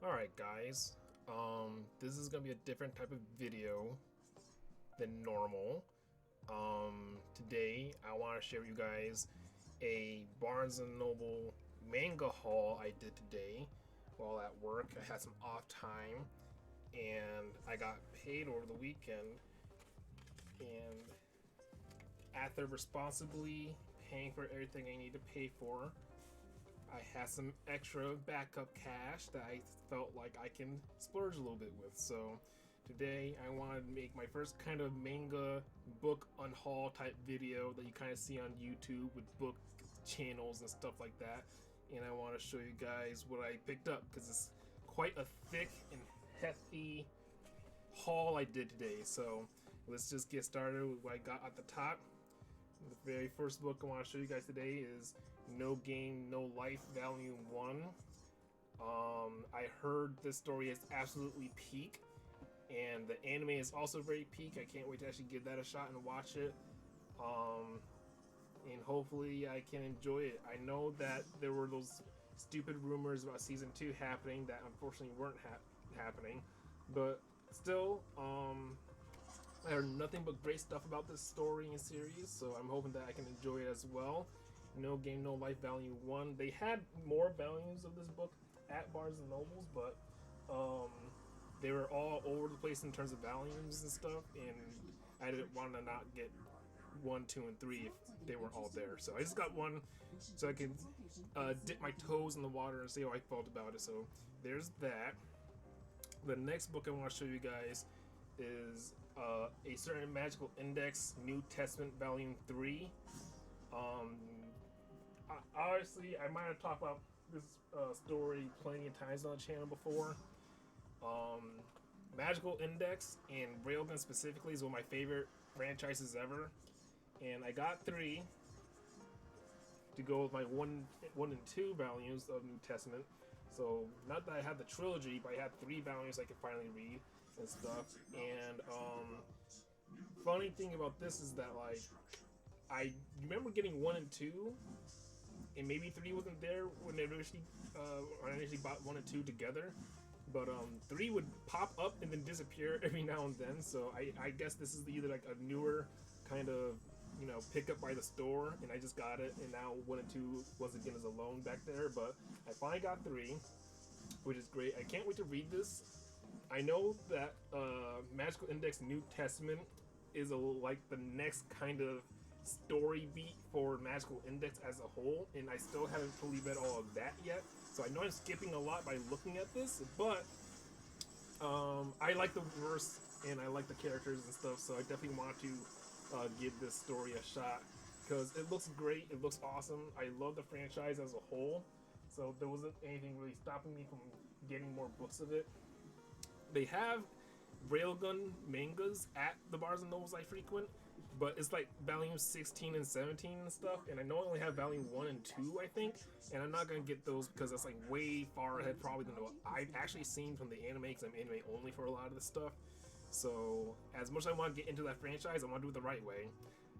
Alright guys, this is gonna be a different type of video than normal. Today I want to share with you guys a Barnes & Noble manga haul I did today while at work. I had some off time and I got paid over the weekend, and after responsibly paying for everything I need to pay for, I had some extra backup cash that I felt like I can splurge a little bit with. So today I wanted to make my first kind of manga book unhaul type video that you kind of see on YouTube with book channels and stuff like that. And I want to show you guys what I picked up because it's quite a thick and hefty haul I did today. So let's just get started with what I got at the top. The very first book I want to show you guys today is No Game, No Life, Volume 1. I heard this story is absolutely peak, and the anime is also very peak. I can't wait to actually give that a shot and watch it. And hopefully I can enjoy it. I know that there were those stupid rumors about Season 2 happening that unfortunately weren't happening, but still, I heard nothing but great stuff about this story and series, so I'm hoping that I can enjoy it as well. No Game, No Life, Volume 1. They had more volumes of this book at Barnes & Nobles, but they were all over the place in terms of volumes and stuff, and I didn't want to not get 1, 2, and 3 if they weren't all there. So I just got one so I can dip my toes in the water and see how I felt about it. So there's that. The next book I want to show you guys is A Certain Magical Index, New Testament, Volume 3. Obviously, I might have talked about this story plenty of times on the channel before. Magical Index and Railgun specifically is one of my favorite franchises ever, and I got 3 to go with my 1 and 2 volumes of New Testament. So not that I had the trilogy, but I had 3 volumes I could finally read and stuff. And funny thing about this is that, like, I remember getting 1 and 2, and maybe 3 wasn't there when I initially bought 1 and 2 together. But 3 would pop up and then disappear every now and then. So I guess this is either like a newer kind of, you know, pick up by the store, and I just got it, and now 1 and 2 once again is alone back there. But I finally got 3, which is great. I can't wait to read this. I know that Magical Index New Testament is like the next kind of story beat for Magical Index as a whole, and I still haven't fully read all of that yet. So I know I'm skipping a lot by looking at this, but I like the verse and I like the characters and stuff, so I definitely want to give this story a shot because it looks great. It looks awesome. I love the franchise as a whole, so there wasn't anything really stopping me from getting more books of it. They have Railgun mangas at the Barnes & Nobles I frequent, but it's like volume 16 and 17 and stuff, and I know I only have volume 1 and 2, I think, and I'm not going to get those because that's like way far ahead probably than what I've actually seen from the anime, because I'm anime only for a lot of this stuff. So as much as I want to get into that franchise, I want to do it the right way.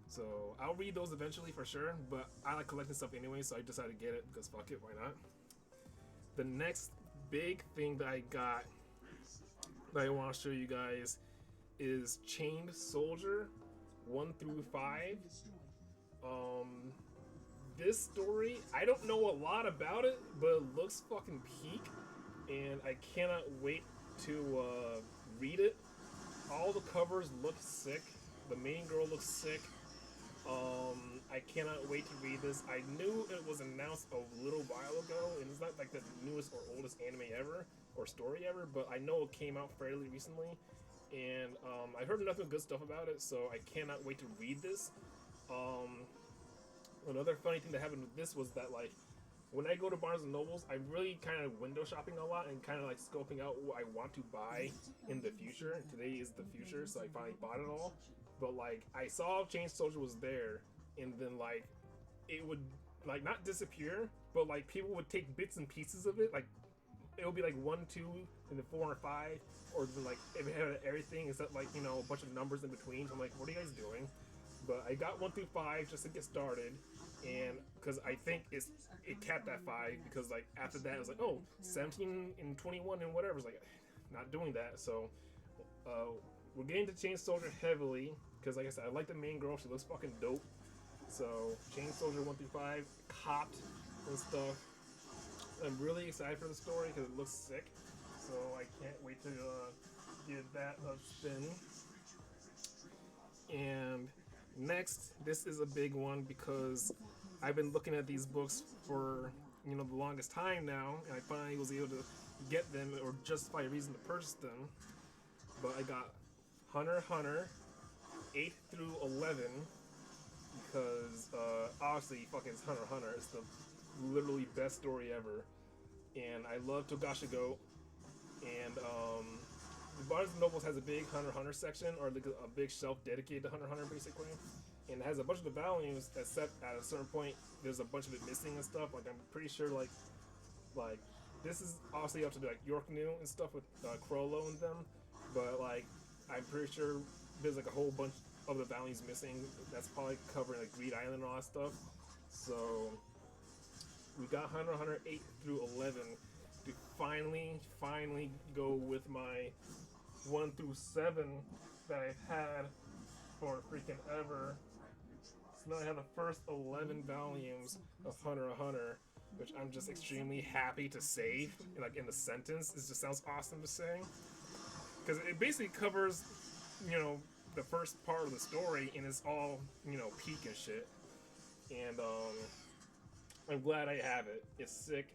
So I'll read those eventually for sure, but I like collecting stuff anyway, so I decided to get it because fuck it, why not? The next big thing that I got that I want to show you guys is Chained Soldier 1 through 5. This story, I don't know a lot about it, but it looks fucking peak, and I cannot wait to read it. All the covers look sick. The main girl looks sick. I cannot wait to read this. I knew it was announced a little while ago, and it's not like the newest or oldest anime ever or story ever, but I know it came out fairly recently, and I heard nothing but good stuff about it, so I cannot wait to read this. Another funny thing that happened with this was that, like, when I go to Barnes & Nobles, I'm really kind of window shopping a lot and kind of like scoping out what I want to buy in the future. And today is the future, so I finally bought it all. But like, I saw Chained Soldier was there, and then like, it would like not disappear, but like people would take bits and pieces of it. Like, it would be like 1, 2, and then 4 or 5, or like if it had everything except like, you know, a bunch of numbers in between. So I'm like, what are you guys doing? But I got 1 through 5 just to get started, and because I think it capped at 5 because like after that it was like, oh, 17 and 21 and whatever. It's like not doing that. So we're getting to Chain Soldier heavily because like I said, I like the main girl. She looks fucking dope. So Chain Soldier 1 through 5 copped and stuff. I'm really excited for the story because it looks sick. So I can't wait to give that a spin. And next, this is a big one because I've been looking at these books for the longest time now, and I finally was able to get them or justify a reason to purchase them. But I got Hunter x Hunter 8 through 11 because obviously fucking Hunter x Hunter is the literally best story ever, and I love Togashigo, and Barnes & Nobles has a big Hunter x Hunter section, or like a big shelf dedicated to Hunter x Hunter, basically. And it has a bunch of the volumes, except at a certain point, there's a bunch of it missing and stuff. Like, I'm pretty sure, like this is obviously up to, like, York New and stuff with Crollo and them. But, like, I'm pretty sure there's, like, a whole bunch of the volumes missing. That's probably covering, like, Greed Island and all that stuff. So, we got Hunter x Hunter 8 through 11 to finally go with my 1 through 7 that I've had for freaking ever. So now I have the first 11 volumes of Hunter x Hunter, which I'm just extremely happy to say. Like in the sentence, it just sounds awesome to say. Because it basically covers, the first part of the story, and it's all, peak and shit. And I'm glad I have it. It's sick.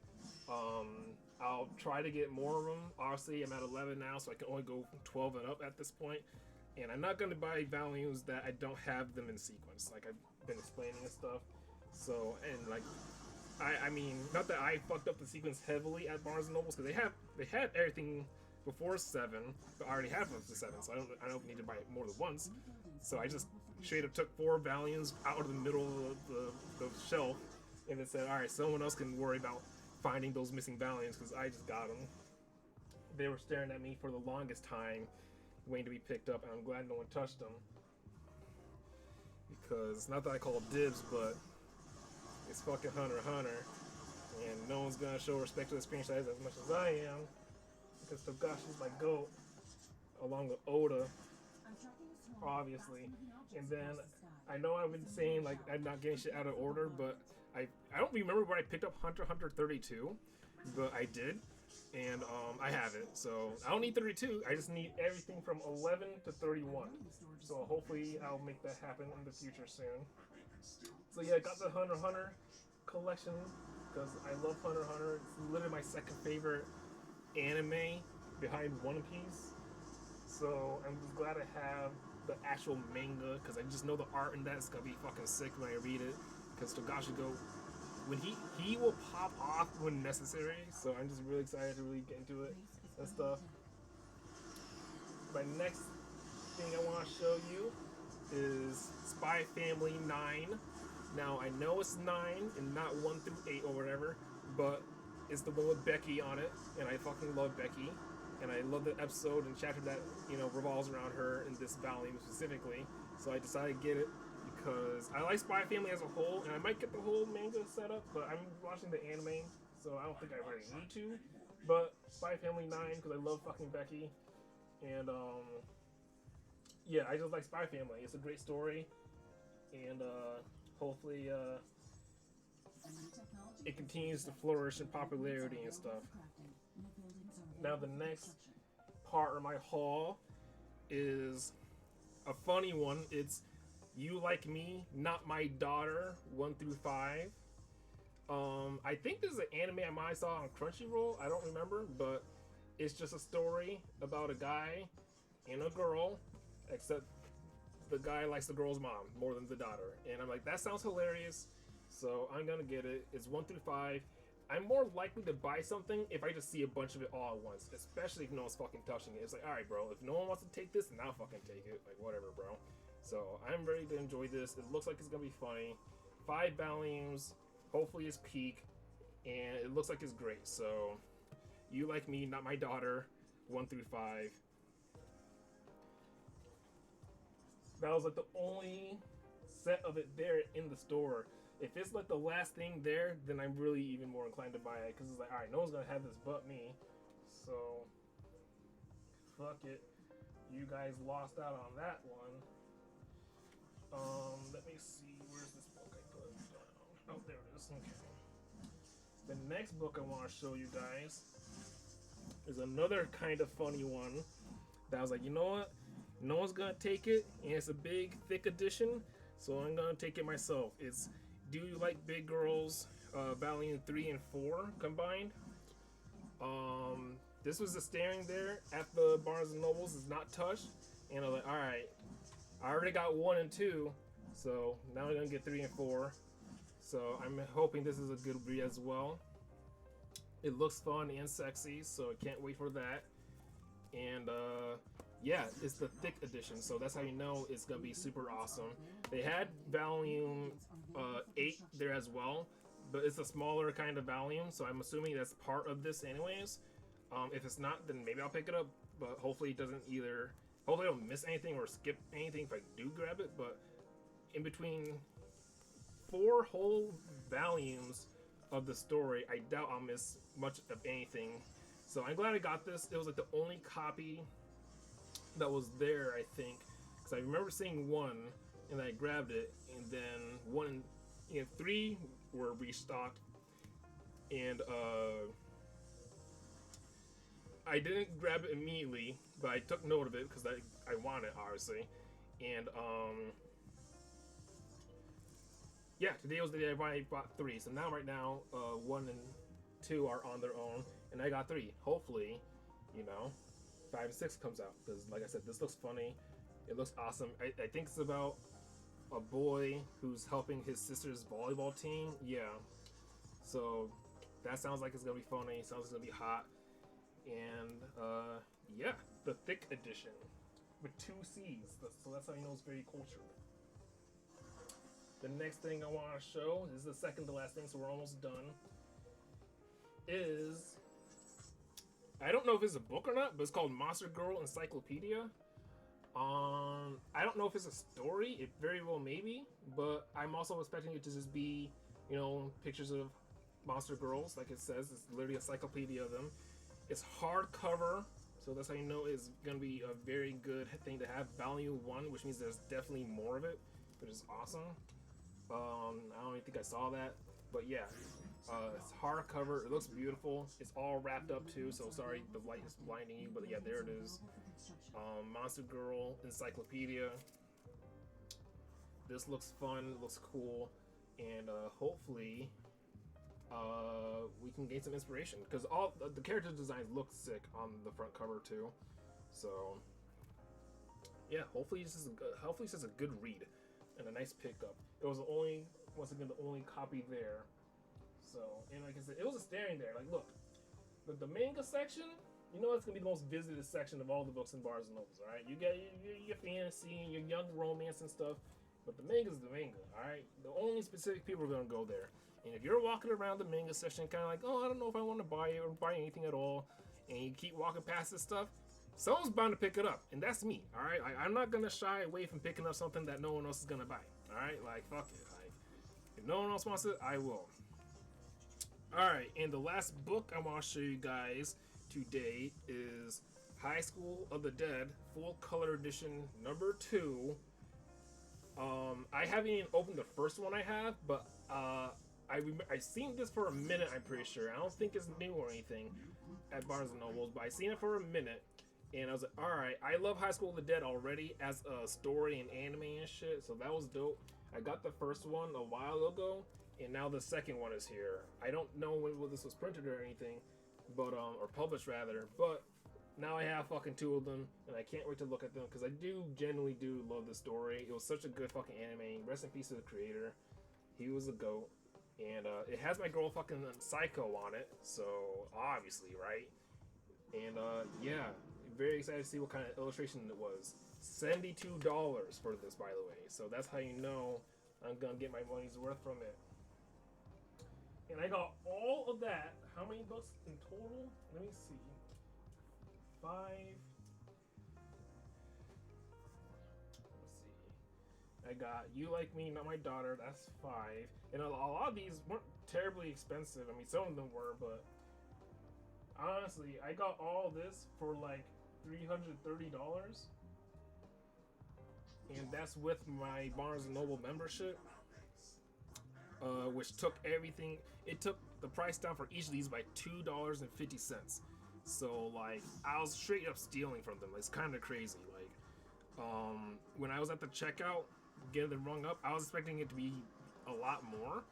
I'll try to get more of them. Obviously, I'm at 11 now, so I can only go 12 and up at this point. And I'm not going to buy volumes that I don't have them in sequence, like I've been explaining and stuff. So, and like, I mean, not that I fucked up the sequence heavily at Barnes & Nobles, because they had everything before 7, but I already have up to 7, so I don't need to buy it more than once. So I just straight up took 4 volumes out of the middle of the shelf, and then said, alright, someone else can worry about finding those missing volumes, because I just got them. They were staring at me for the longest time, waiting to be picked up, and I'm glad no one touched them. Because, not that I call dibs, but it's fucking Hunter x Hunter, and no one's gonna show respect to this franchise as much as I am, because Togashi's my GOAT, along with Oda, obviously. And then, I know I've been saying, like, I'm not getting shit out of order, but I don't remember where I picked up Hunter x Hunter 32, but I did, and I have it. So I don't need 32. I just need everything from 11 to 31. So hopefully I'll make that happen in the future soon. So yeah, I got the Hunter x Hunter collection because I love Hunter x Hunter. It's literally my second favorite anime behind One Piece. So I'm just glad I have the actual manga because I just know the art in that is gonna be fucking sick when I read it. Because Togashigo, when he will pop off when necessary, so I'm just really excited to really get into it and stuff. My next thing I want to show you is Spy Family 9. Now I know it's 9 and not 1 through 8 or whatever, but it's the one with Becky on it, and I fucking love Becky, and I love the episode and chapter that revolves around her in this volume specifically. So I decided to get it. Because I like Spy Family as a whole, and I might get the whole manga set up, but I'm watching the anime, so I don't think I really need to. But Spy Family 9, because I love fucking Becky, and yeah, I just like Spy Family. It's a great story, and hopefully it continues to flourish in popularity and stuff. Now the next part of my haul is a funny one. It's You Like Me, Not My Daughter, 1 through 5. I think this is an anime I might have saw on Crunchyroll. I don't remember, but it's just a story about a guy and a girl, except the guy likes the girl's mom more than the daughter. And I'm like, that sounds hilarious, so I'm gonna get it. It's 1 through 5. I'm more likely to buy something if I just see a bunch of it all at once, especially if no one's fucking touching it. It's like, alright, bro, if no one wants to take this, then I'll fucking take it. Like, whatever, bro. So I'm ready to enjoy this. It looks like it's gonna be funny. 5 volumes. Hopefully it's peak, and it looks like it's great. So, You Like Me, Not My Daughter, 1 through 5. That was like the only set of it there in the store. If it's like the last thing there, then I'm really even more inclined to buy it because it's like, all right, no one's gonna have this but me, so fuck it. You guys lost out on that one. Let me see. Where's this book I put down? Oh, there it is. Okay. The next book I want to show you guys is another kind of funny one that I was like, you know what? No one's gonna take it, and it's a big, thick edition, so I'm gonna take it myself. It's Do You Like Big Girls, Volume 3 and 4 combined. This was just staring there at the Barnes and Nobles. It's not touched, and I was like, all right, I already got 1 and 2, so now I'm gonna get 3 and 4. So I'm hoping this is a good read as well. It looks fun and sexy, so I can't wait for that. And yeah, it's the thick edition, so that's how you know it's gonna be super awesome. They had volume 8 there as well, but it's a smaller kind of volume, so I'm assuming that's part of this anyways. If it's not, then maybe I'll pick it up, but hopefully it doesn't either. Hopefully I don't miss anything or skip anything if I do grab it, but in between 4 whole volumes of the story, I doubt I'll miss much of anything. So I'm glad I got this. It was like the only copy that was there, I think, because I remember seeing 1 and I grabbed it, and then 1 and 3 were restocked, and I didn't grab it immediately, but I took note of it because I want it, obviously. And yeah, today was the day I bought 3. So now, right now, 1 and 2 are on their own, and I got 3. Hopefully, you know, 5 and 6 comes out, because like I said, this looks funny. It looks awesome. I think it's about a boy who's helping his sister's volleyball team. Yeah, so that sounds like it's gonna be funny. Sounds like it's gonna be hot. And yeah, the thick edition with 2 C's, so that's how you know it's very cultural. The next thing I want to show, this is the second to last thing, so we're almost done, is, I don't know if it's a book or not, but it's called Monster Girl Encyclopedia. I don't know if it's a story. It very well may be, but I'm also expecting it to just be, you know, pictures of monster girls, like it says. It's literally a encyclopedia of them. It's hardcover, so that's how you know it's gonna be a very good thing to have. Volume 1, which means there's definitely more of it, which is awesome. I don't even think I saw that, but yeah, it's hardcover. It looks beautiful. It's all wrapped up too, so sorry the light is blinding you, but yeah, there it is. Monster Girl Encyclopedia. This looks fun. It looks cool, and hopefully we can gain some inspiration, because all the character designs look sick on the front cover too. So yeah, hopefully this is a good read and a nice pickup. It was once again the only copy there. So, and like I said, it was a staring there. Like, look, the manga section, you know, it's gonna be the most visited section of all the books in Barnes and Nobles. All right, you got your fantasy and your young romance and stuff, but the manga's the manga. All right, the only specific people are gonna go there. And if you're walking around the manga section, kind of like, oh, I don't know if I want to buy it or buy anything at all, and you keep walking past this stuff, someone's bound to pick it up, and that's me. All right, I'm not gonna shy away from picking up something that no one else is gonna buy. All right, like fuck it. Like, if no one else wants it, I will. All right, and the last book I want to show you guys today is High School of the Dead Full Color Edition number 2. I haven't even opened the first one I have, but I've seen this for a minute, I'm pretty sure. I don't think it's new or anything at Barnes & Nobles, but I've seen it for a minute, and I was like, alright, I love High School of the Dead already as a story and anime and shit, so that was dope. I got the first one a while ago, and now the second one is here. I don't know when this was printed or anything, but or published rather, but now I have fucking 2 of them, and I can't wait to look at them, because I genuinely do love the story. It was such a good fucking anime. Rest in peace to the creator. He was a goat. And it has my girl fucking Psycho on it, so obviously, right? And yeah, very excited to see what kind of illustration it was. $72 for this, by the way. So that's how you know I'm gonna get my money's worth from it. And I got all of that. How many books in total? Let me see. 5. Let's see. I got You Like Me, Not My Daughter. That's 5. And a lot of these weren't terribly expensive. I mean, some of them were, but honestly, I got all this for like $330, and that's with my Barnes and Noble membership, which took everything. It took the price down for each of these by $2.50. So like, I was straight up stealing from them. It's kind of crazy. Like, when I was at the checkout getting them rung up, I was expecting it to be a lot more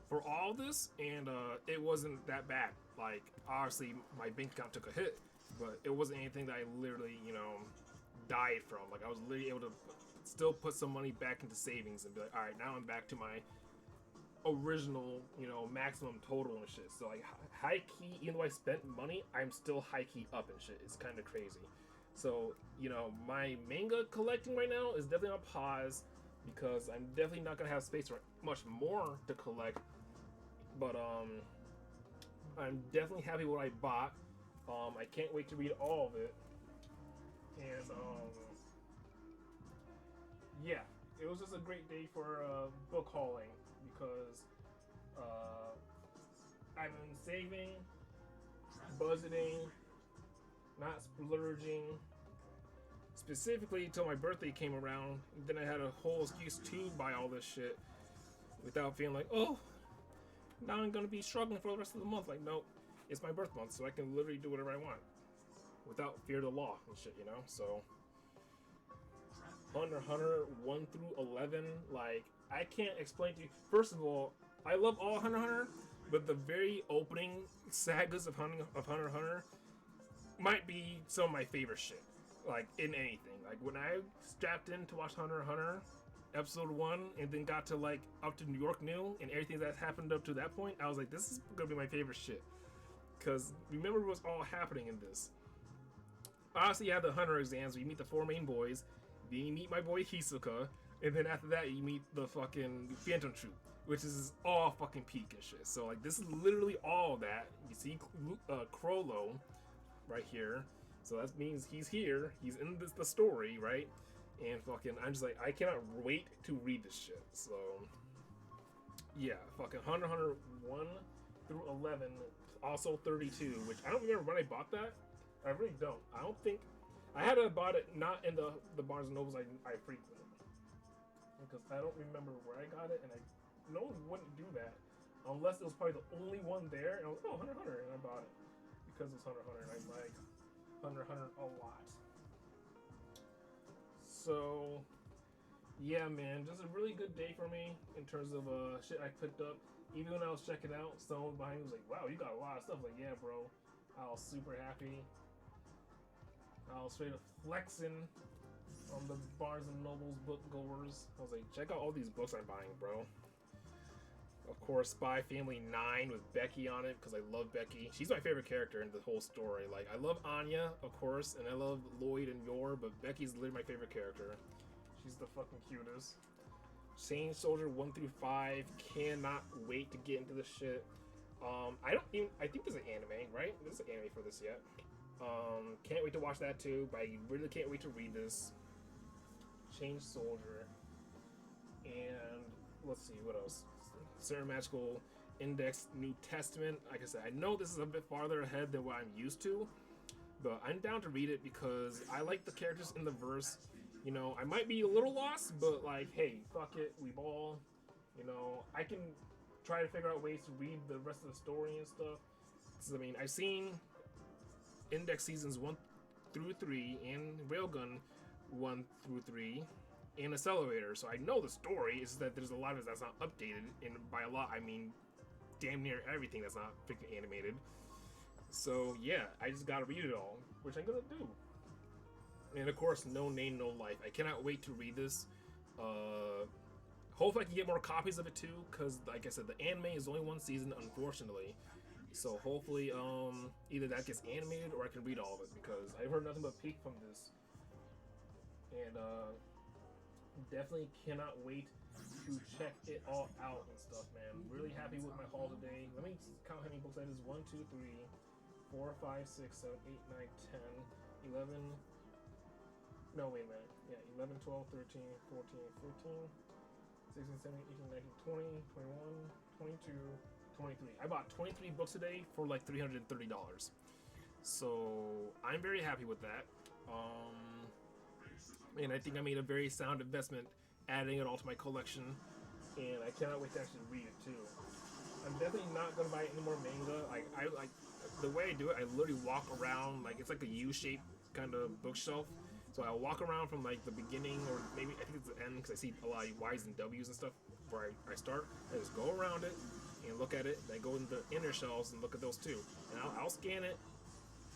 for all this, and it wasn't that bad. Like, obviously, my bank account took a hit, but it wasn't anything that I literally, died from. Like, I was literally able to still put some money back into savings and be like, all right, now I'm back to my original, maximum total and shit. So, like, high key, even though I spent money, I'm still high key up and shit. It's kind of crazy. So, my manga collecting right now is definitely on pause because I'm definitely not gonna have space for much more to collect. But I'm definitely happy with what I bought. I can't wait to read all of it. And yeah, it was just a great day for book hauling because I've been saving, budgeting, not splurging. Specifically until my birthday came around, then I had a whole excuse to buy all this shit without feeling like, oh, now I'm gonna be struggling for the rest of the month. Like, no, it's my birth month, so I can literally do whatever I want without fear of the law and shit, So, Hunter x Hunter 1 through 11, like, I can't explain to you. First of all, I love all Hunter x Hunter, but the very opening sagas of Hunter x Hunter might be some of my favorite shit. Like, in anything. Like, when I strapped in to watch Hunter x Hunter episode 1 and then got to like up to New York New and everything that's happened up to that point, I was like, this is gonna be my favorite shit. Because remember what's all happening in this. Obviously, you have the Hunter exams where you meet the 4 main boys, then you meet my boy Hisoka, and then after that you meet the fucking Phantom Troop, which is all fucking peak and shit. So like, this is literally all that. You see Crollo right here. So that means he's here. He's in the story, right? And fucking, I'm just like, I cannot wait to read this shit. So, yeah, fucking Hunter x Hunter 1 through 11, also 32, which I don't remember when I bought that. I really don't. I don't think, I had to bought it not in the Barnes and Nobles I frequent. Because I don't remember where I got it, and I no one wouldn't do that. Unless it was probably the only one there, and I was like, oh, Hunter x Hunter, and I bought it. Because it's Hunter x Hunter, and I like Hunter x Hunter a lot. So, yeah, man, just a really good day for me in terms of shit I picked up. Even when I was checking out, someone behind me was like, wow, you got a lot of stuff. Like, yeah, bro. I was super happy. I was straight up flexing on the Barnes and Noble's book goers. I was like, check out all these books I'm buying, bro. Of course, Spy Family 9 with Becky on it, because I love Becky. She's my favorite character in the whole story. Like, I love Anya, of course, and I love Lloyd and Yor, but Becky's literally my favorite character. She's the fucking cutest. Chain Soldier 1 through 5. Cannot wait to get into this shit. I think there's an anime, right? There's an anime for this yet. Can't wait to watch that too, but I really can't wait to read this. Chain Soldier. And let's see, what else? Certain Magical Index New Testament. Like I said, I know this is a bit farther ahead than what I'm used to, but I'm down to read it because I like the characters in the verse. I might be a little lost, but like, hey, fuck it, we ball. I can try to figure out ways to read the rest of the story and stuff. Because, I mean, I've seen Index Seasons 1 through 3 and Railgun 1 through 3 and Accelerator, so I know the story. Is that there's a lot of it that's not updated, and by a lot I mean damn near everything that's not freaking animated. So yeah, I just gotta read it all, which I'm gonna do. And of course, No Name, No Life. I cannot wait to read this. Hopefully I can get more copies of it too, because like I said, the anime is only 1 season, unfortunately. So hopefully either that gets animated or I can read all of it, because I've heard nothing but peak from this. And definitely cannot wait to check it all out and stuff, man. Really happy with my haul today. Let me count how many books that is. 1, 2, 3, 4, 5, 6, 7, 8, 9, 10, 11, No, wait a minute. Yeah, 11, 12, 13, 14, 15, 16, 17, 18, 19, 20, 21, 22, 23. I bought 23 books today for like $330. So I'm very happy with that. And I think I made a very sound investment adding it all to my collection. And I cannot wait to actually read it too. I'm definitely not gonna buy any more manga. I like the way I do it. I literally walk around like it's like a U-shaped kind of bookshelf. So I'll walk around from like the beginning, or maybe I think it's the end because I see a lot of Y's and W's and stuff where I start. I just go around it and look at it. Then I go into the inner shelves and look at those too. And I'll scan it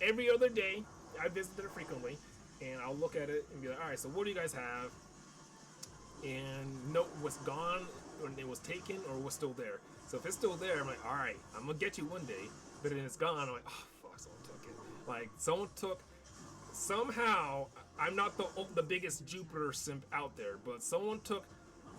every other day. I visit it frequently, and I'll look at it and be like, all right, so what do you guys have? And note what's gone, or it was taken, or what's still there. So if it's still there, I'm like, all right, I'm gonna get you one day. But then it's gone. I'm like, oh fuck, someone took it. Like someone took. Somehow, I'm not the biggest Jupiter simp out there, but someone took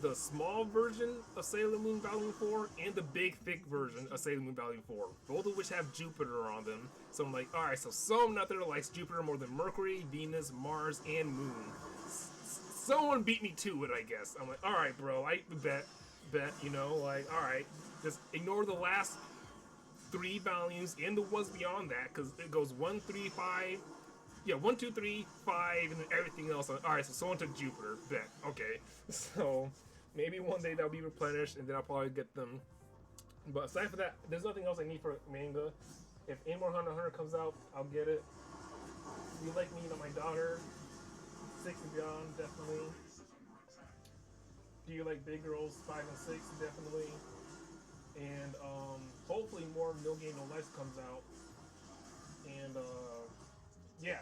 the small version of Sailor Moon Volume 4 and the big thick version of Sailor Moon Volume 4, both of which have Jupiter on them. So I'm like, alright, so someone out there likes Jupiter more than Mercury, Venus, Mars, and Moon. Someone beat me to it, I guess. I'm like, alright, bro, I bet, you know, like, alright, just ignore the last 3 volumes and the ones beyond that, because it goes 1, 3, 5. Yeah, 1, 2, 3, 5, and then everything else. Alright, so someone took Jupiter. Bet. Okay. So, maybe one day they'll be replenished, and then I'll probably get them. But aside from that, there's nothing else I need for manga. If any more Hunter x Hunter comes out, I'll get it. If you like me, you know, my daughter, 6 and beyond, definitely. Do you like big girls, 5 and 6, definitely. And, hopefully more No Game No Life comes out. And, yeah,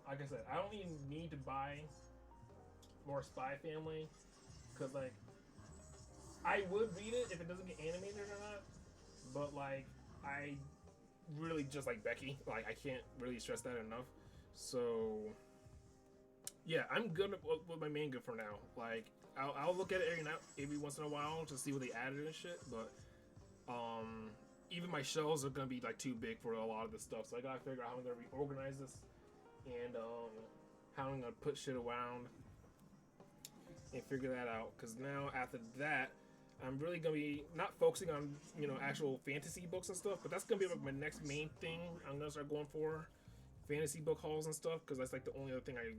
like I said, I don't even need to buy more Spy Family, because, like, I would read it if it doesn't get animated or not, but, like, I really just like Becky. Like, I can't really stress that enough. So, yeah, I'm good with my manga for now. Like, I'll look at it every once in a while to see what they added and shit, but, even my shelves are gonna be, like, too big for a lot of this stuff, so I gotta figure out how I'm gonna reorganize this. And how I'm gonna put shit around and figure that out. Because now after that, I'm really gonna be not focusing on actual fantasy books and stuff, but that's gonna be like my next main thing. I'm gonna start going for fantasy book hauls and stuff, because that's like the only other thing I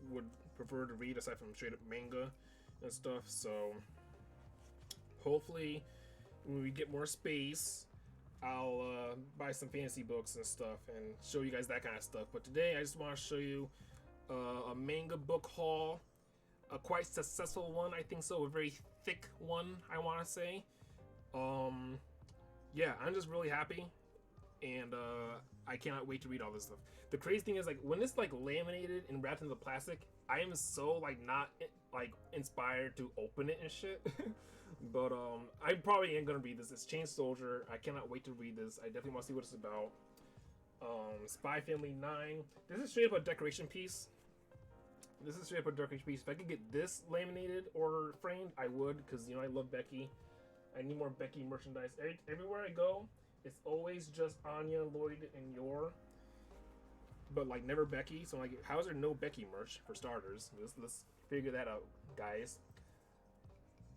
would prefer to read aside from straight up manga and stuff. So hopefully when we get more space, I'll buy some fantasy books and stuff and show you guys that kind of stuff. But today I just want to show you a manga book haul, a quite successful one, I think so, a very thick one, I want to say. Yeah, I'm just really happy, and I cannot wait to read all this stuff. The crazy thing is, like, when it's like laminated and wrapped in the plastic, I am so like not like inspired to open it and shit. But I probably ain't gonna read this. It's Chain Soldier. I cannot wait to read this. I definitely want to see what it's about. Spy Family 9. This is straight up a decoration piece. This is straight up a decoration piece. If I could get this laminated or framed, I would, because I love Becky. I need more Becky merchandise. Everywhere I go, it's always just Anya, Lloyd, and Yor. But like never Becky. So I'm like, how is there no Becky merch for starters? Let's figure that out, guys.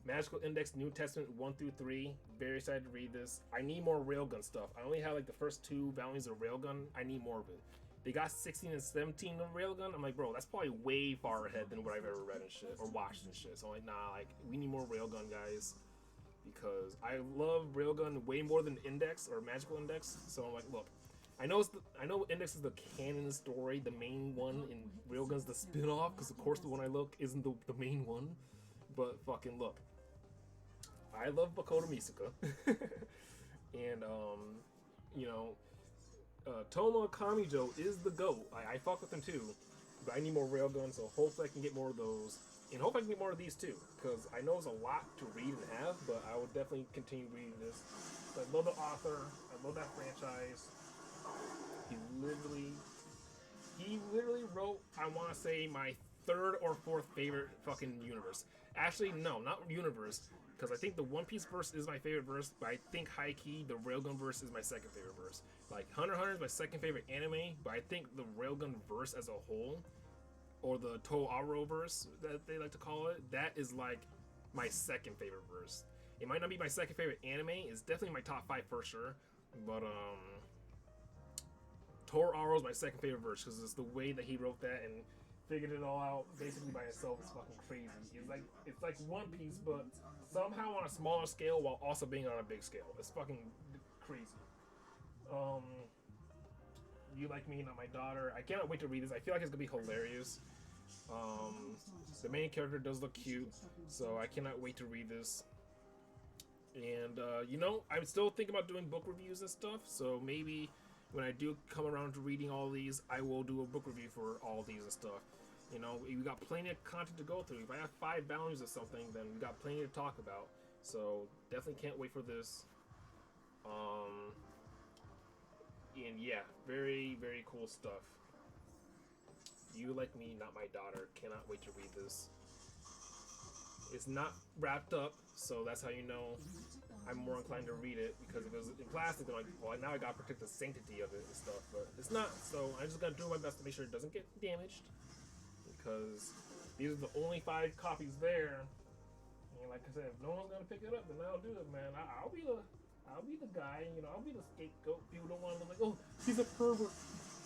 Magical Index New Testament 1 through 3. Very excited to read this. I need more Railgun stuff. I only have like the first 2 volumes of Railgun. I need more of it. They got 16 and 17 of Railgun. I'm like, bro, that's probably way far ahead than what I've ever read and shit, or watched and shit. So I'm like, nah, like, we need more Railgun, guys. Because I love Railgun way more than Index or Magical Index. So I'm like, look, I know Index is the canon story, the main one, and Railgun's the spin-off, because of course the one I look isn't the main one. But fucking look, I love Makoto Misaka, and Toma Kamijo is the GOAT. I fuck with him too, but I need more Railguns, so hopefully I can get more of those, and hopefully I can get more of these too, because I know it's a lot to read and have, but I will definitely continue reading this. So I love the author, I love that franchise. He literally wrote, I want to say, my 3rd or 4th favorite fucking universe. Actually, no, not universe, because I think the One Piece verse is my favorite verse, but I think high-key the Railgun verse is my 2nd favorite verse. Like, Hunter x Hunter is my 2nd favorite anime, but I think the Railgun verse as a whole or the Toaro verse that they like to call it. That is like my second favorite verse. It might not be my second favorite anime. It's definitely my top 5 for sure. But Toaro is my second favorite verse because it's the way that he wrote that and figured it all out basically by himself. Is fucking crazy. It's like One Piece, but somehow on a smaller scale while also being on a big scale. It's fucking crazy. You Like Me, Not My Daughter. I cannot wait to read this. I feel like it's gonna be hilarious. The main character does look cute, so I cannot wait to read this. And you know, I'm still thinking about doing book reviews and stuff. So maybe when I do come around to reading all these, I will do a book review for all these and stuff. You know, we got plenty of content to go through. If I have 5 volumes of something, then we got plenty to talk about. So definitely can't wait for this. And yeah, very, very cool stuff. You Like Me, Not My Daughter. Cannot wait to read this. It's not wrapped up, so that's how you know I'm more inclined to read it, because if it was in plastic, then like, well, now I gotta protect the sanctity of it and stuff, but it's not, so I'm just gonna do my best to make sure it doesn't get damaged, because these are the only 5 copies there, and like I said, if no one's gonna pick it up, then I'll do it, man. I'll be the guy, you know, I'll be the scapegoat. People don't want to look like, oh, he's a pervert.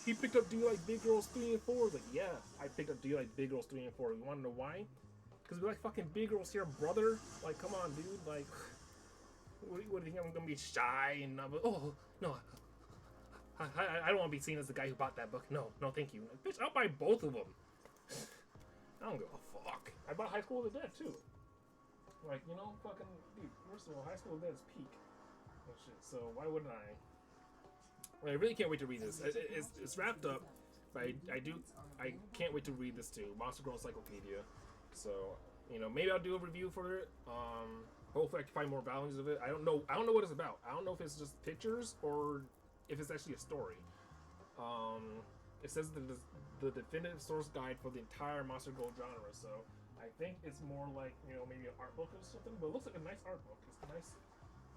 He picked up Do You Like Big Girls 3 and 4. Like, yeah, I picked up Do You Like Big Girls 3 and 4. You want to know why? Because we like fucking big girls here, brother. Like, come on, dude. Like, what do you think? I'm gonna be shy and I'm like, oh no, I don't want to be seen as the guy who bought that book. No, thank you. Like, bitch, I'll buy both of them. I don't give a fuck. I bought High School of the Dead too. Like, you know, fucking dude. First of all, High School of the Dead is peak. Oh shit. So why wouldn't I? Well, I really can't wait to read this. It's wrapped up, but I can't wait to read this too. Monster Girl Encyclopedia. So, you know, maybe I'll do a review for it. Hopefully I can find more volumes of it. I don't know what it's about. I don't know if it's just pictures or if it's actually a story. It says the definitive source guide for the entire Monster Girl genre. So I think it's more like, you know, maybe an art book or something. But it looks like a nice art book. It's a nice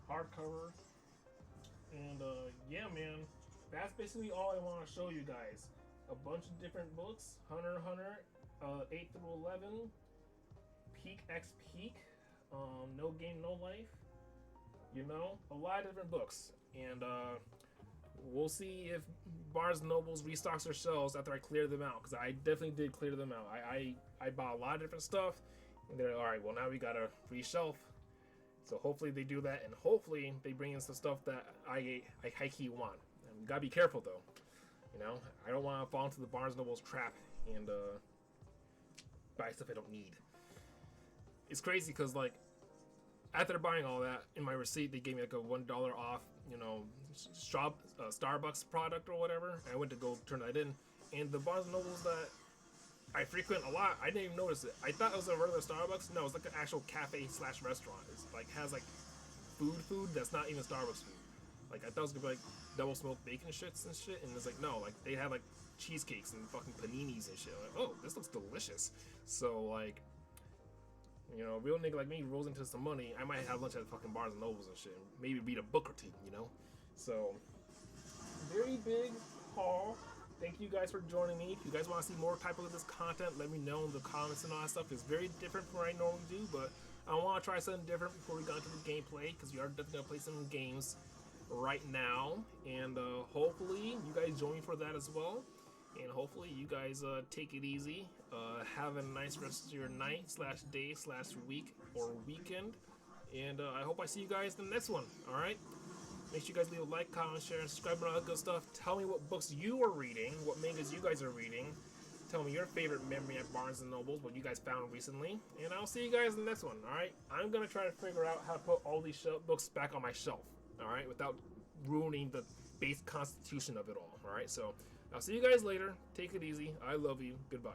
hardcover. And yeah, man, that's basically all I want to show you guys. A bunch of different books. Hunter x Hunter, 8 through 11. Peak X Peak, No Game No Life, you know, a lot of different books, and we'll see if Barnes & Noble's restocks their shelves after I clear them out, because I definitely did clear them out. I bought a lot of different stuff, and they're alright, well now we got a free shelf, so hopefully they do that, and hopefully they bring in some stuff that I high-key want. And we gotta be careful though, you know, I don't want to fall into the Barnes & Noble's trap and buy stuff I don't need. It's crazy because, like, after buying all that, in my receipt, they gave me like a $1 off, you know, Starbucks product or whatever. And I went to go turn that in. And the Barnes & Nobles that I frequent a lot, I didn't even notice it. I thought it was a regular Starbucks. No, it's like an actual cafe / restaurant. It's like, has like food that's not even Starbucks food. Like, I thought it was gonna be like double smoked bacon shits and shit. And it's like, no, like, they have like cheesecakes and fucking paninis and shit. Like, oh, this looks delicious. So, like, you know, a real nigga like me rolls into some money, I might have lunch at fucking Barnes & Nobles and shit, and maybe read a book or two, you know? So, very big haul. Thank you guys for joining me. If you guys want to see more type of this content, let me know in the comments and all that stuff. It's very different from what I normally do, but I want to try something different before we go into the gameplay, because we are definitely going to play some games right now, and hopefully you guys join me for that as well. And hopefully you guys take it easy. Have a nice rest of your night / day / week or weekend. And I hope I see you guys in the next one. Alright? Make sure you guys leave a like, comment, share, and subscribe and all that good stuff. Tell me what books you are reading, what mangas you guys are reading. Tell me your favorite memory at Barnes & Nobles, what you guys found recently. And I'll see you guys in the next one. Alright? I'm going to try to figure out how to put all these books back on my shelf. Alright? Without ruining the base constitution of it all. Alright? So, I'll see you guys later. Take it easy. I love you. Goodbye.